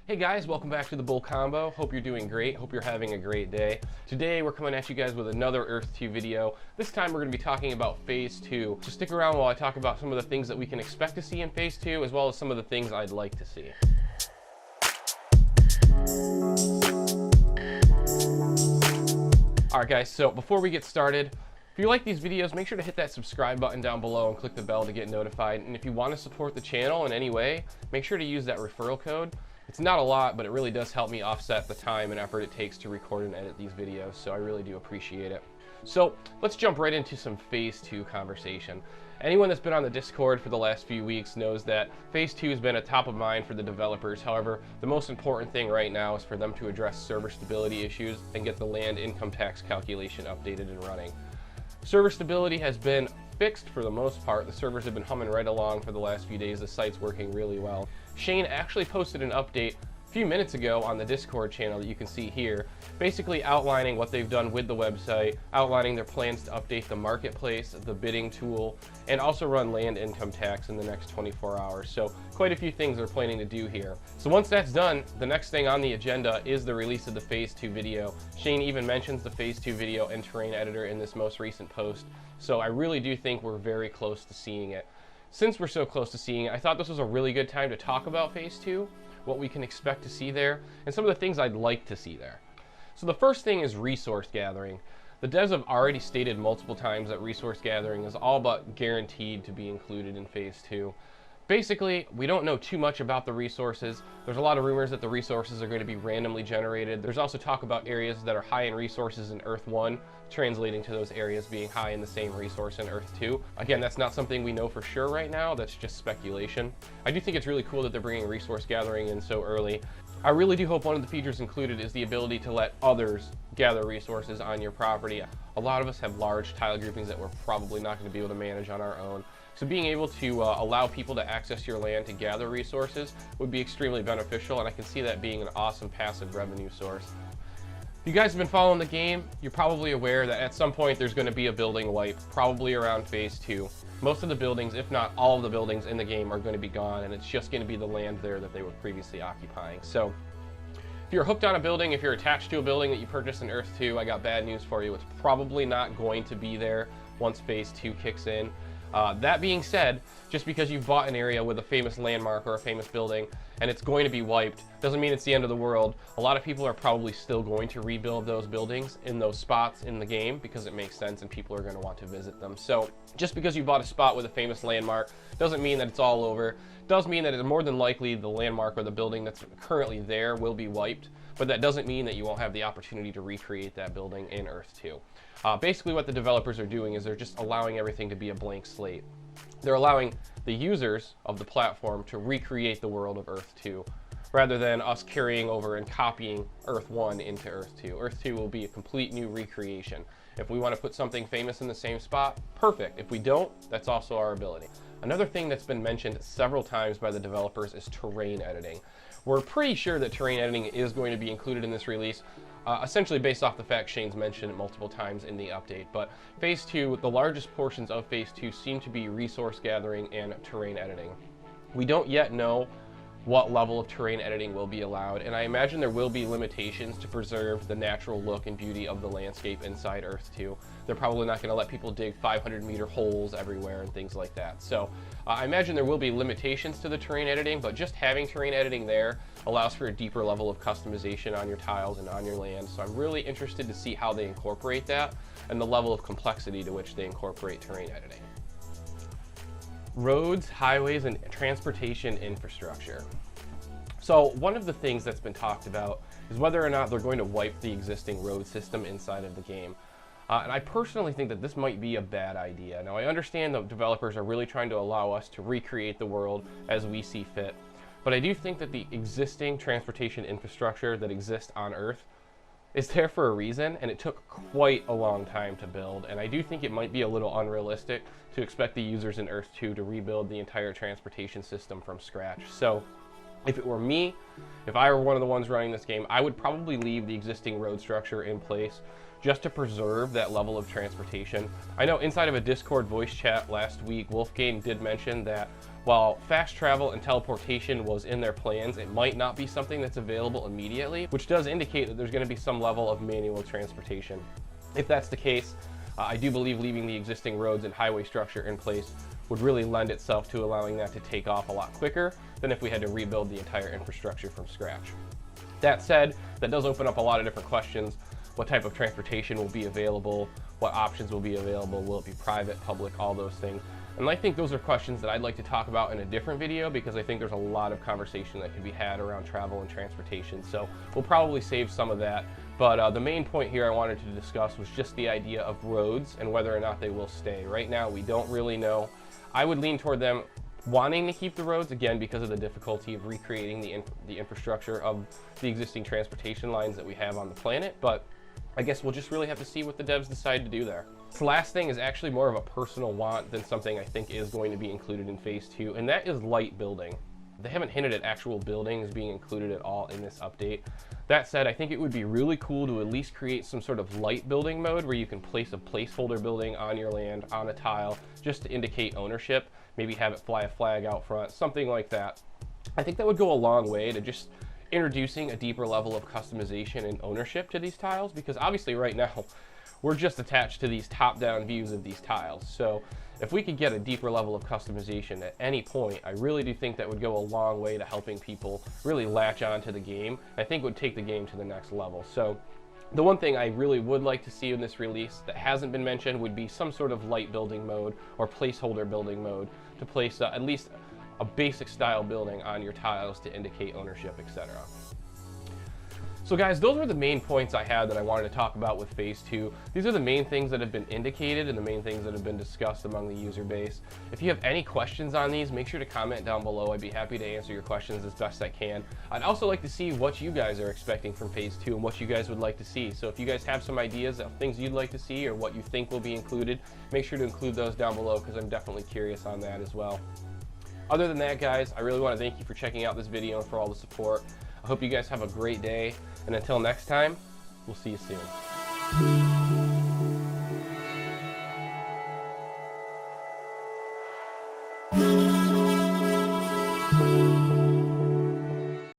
Hey guys, welcome back to the Bull Combo. Hope you're doing great. Hope you're having a great day. Today we're coming at you guys with another Earth 2 video. This time we're going to be talking about Phase 2. So stick around while I talk about some of the things that we can expect to see in Phase 2, as well as some of the things I'd like to see. Alright guys, so before we get started, if you like these videos, make sure to hit that subscribe button down below and click the bell to get notified. And if you want to support the channel in any way, make sure to use that referral code. It's not a lot, but it really does help me offset the time and effort it takes to record and edit these videos, so I really do appreciate it. So let's jump right into some Phase 2 conversation. Anyone that's been on the Discord for the last few weeks knows that Phase 2 has been a top of mind for the developers. However, the most important thing right now is for them to address server stability issues and get the land income tax calculation updated and running. Server stability has been fixed for the most part. The servers have been humming right along for the last few days. The site's working really well. Shane actually posted an update a few minutes ago on the Discord channel that you can see here, basically outlining what they've done with the website, outlining their plans to update the marketplace, the bidding tool, and also run land income tax in the next 24 hours. So quite a few things they're planning to do here. So once that's done, the next thing on the agenda is the release of the Phase 2 video. Shane even mentions the Phase 2 video and terrain editor in this most recent post. So I really do think we're very close to seeing it. Since we're so close to seeing it, I thought this was a really good time to talk about Phase 2, what we can expect to see there, and some of the things I'd like to see there. So the first thing is resource gathering. The devs have already stated multiple times that resource gathering is all but guaranteed to be included in Phase 2. Basically, we don't know too much about the resources. There's a lot of rumors that the resources are going to be randomly generated. There's also talk about areas that are high in resources in Earth 1, translating to those areas being high in the same resource in Earth 2. Again, that's not something we know for sure right now. That's just speculation. I do think it's really cool that they're bringing resource gathering in so early. I really do hope one of the features included is the ability to let others gather resources on your property. A lot of us have large tile groupings that we're probably not going to be able to manage on our own. So being able to allow people to access your land to gather resources would be extremely beneficial, and I can see that being an awesome passive revenue source. If you guys have been following the game, you're probably aware that at some point there's going to be a building wipe, probably around Phase 2. Most of the buildings, if not all of the buildings in the game, are going to be gone, and it's just going to be the land there that they were previously occupying. So if you're hooked on a building, if you're attached to a building that you purchased in Earth 2, I got bad news for you. It's probably not going to be there once Phase 2 kicks in. That being said, just because you've bought an area with a famous landmark or a famous building and it's going to be wiped, doesn't mean it's the end of the world. A lot of people are probably still going to rebuild those buildings in those spots in the game because it makes sense and people are going to want to visit them. So just because you bought a spot with a famous landmark doesn't mean that it's all over. It does mean that it's more than likely the landmark or the building that's currently there will be wiped, but that doesn't mean that you won't have the opportunity to recreate that building in Earth 2. Basically what the developers are doing is they're just allowing everything to be a blank slate. They're allowing the users of the platform to recreate the world of Earth 2, rather than us carrying over and copying Earth 1 into Earth 2. Earth 2 will be a complete new recreation. If we want to put something famous in the same spot, perfect. If we don't, that's also our ability. Another thing that's been mentioned several times by the developers is terrain editing. We're pretty sure that terrain editing is going to be included in this release, essentially based off the fact Shane's mentioned it multiple times in the update. But Phase 2, the largest portions of Phase 2 seem to be resource gathering and terrain editing. We don't yet know what level of terrain editing will be allowed, and I imagine there will be limitations to preserve the natural look and beauty of the landscape inside Earth 2. They're probably not going to let people dig 500-meter holes everywhere and things like that. So I imagine there will be limitations to the terrain editing, but just having terrain editing there allows for a deeper level of customization on your tiles and on your land. So I'm really interested to see how they incorporate that and the level of complexity to which they incorporate terrain editing. Roads, highways, and transportation infrastructure. So one of the things that's been talked about is whether or not they're going to wipe the existing road system inside of the game. And I personally think that this might be a bad idea. Now, I understand the developers are really trying to allow us to recreate the world as we see fit, but I do think that the existing transportation infrastructure that exists on Earth is there for a reason, and it took quite a long time to build, and I do think it might be a little unrealistic to expect the users in Earth 2 to rebuild the entire transportation system from scratch. So if it were me, if I were one of the ones running this game, I would probably leave the existing road structure in place just to preserve that level of transportation. I know inside of a Discord voice chat last week, Wolfgang did mention that while fast travel and teleportation was in their plans, it might not be something that's available immediately, which does indicate that there's going to be some level of manual transportation. If that's the case, I do believe leaving the existing roads and highway structure in place would really lend itself to allowing that to take off a lot quicker than if we had to rebuild the entire infrastructure from scratch. That said, that does open up a lot of different questions. What type of transportation will be available? What options will be available? Will it be private, public, all those things? And I think those are questions that I'd like to talk about in a different video, because I think there's a lot of conversation that can be had around travel and transportation. So we'll probably save some of that. But the main point here I wanted to discuss was just the idea of roads and whether or not they will stay. Right now, we don't really know. I would lean toward them wanting to keep the roads, again, because of the difficulty of recreating the infrastructure of the existing transportation lines that we have on the planet. But I guess we'll just really have to see what the devs decide to do there. The last thing is actually more of a personal want than something I think is going to be included in Phase 2, and that is light building. They haven't hinted at actual buildings being included at all in this update. That said, I think it would be really cool to at least create some sort of light building mode where you can place a placeholder building on your land, on a tile, just to indicate ownership. Maybe have it fly a flag out front, something like that. I think that would go a long way to just introducing a deeper level of customization and ownership to these tiles, because obviously right now we're just attached to these top-down views of these tiles. So if we could get a deeper level of customization at any point, I really do think that would go a long way to helping people really latch on to the game. I think would take the game to the next level. So the one thing I really would like to see in this release that hasn't been mentioned would be some sort of light building mode or placeholder building mode to place at least a basic style building on your tiles to indicate ownership, etc. So guys, those were the main points I had that I wanted to talk about with Phase 2. These are the main things that have been indicated and the main things that have been discussed among the user base. If you have any questions on these, make sure to comment down below. I'd be happy to answer your questions as best I can. I'd also like to see what you guys are expecting from Phase 2 and what you guys would like to see. So if you guys have some ideas of things you'd like to see or what you think will be included, make sure to include those down below, because I'm definitely curious on that as well. Other than that, guys, I really want to thank you for checking out this video and for all the support. I hope you guys have a great day, and until next time, we'll see you soon.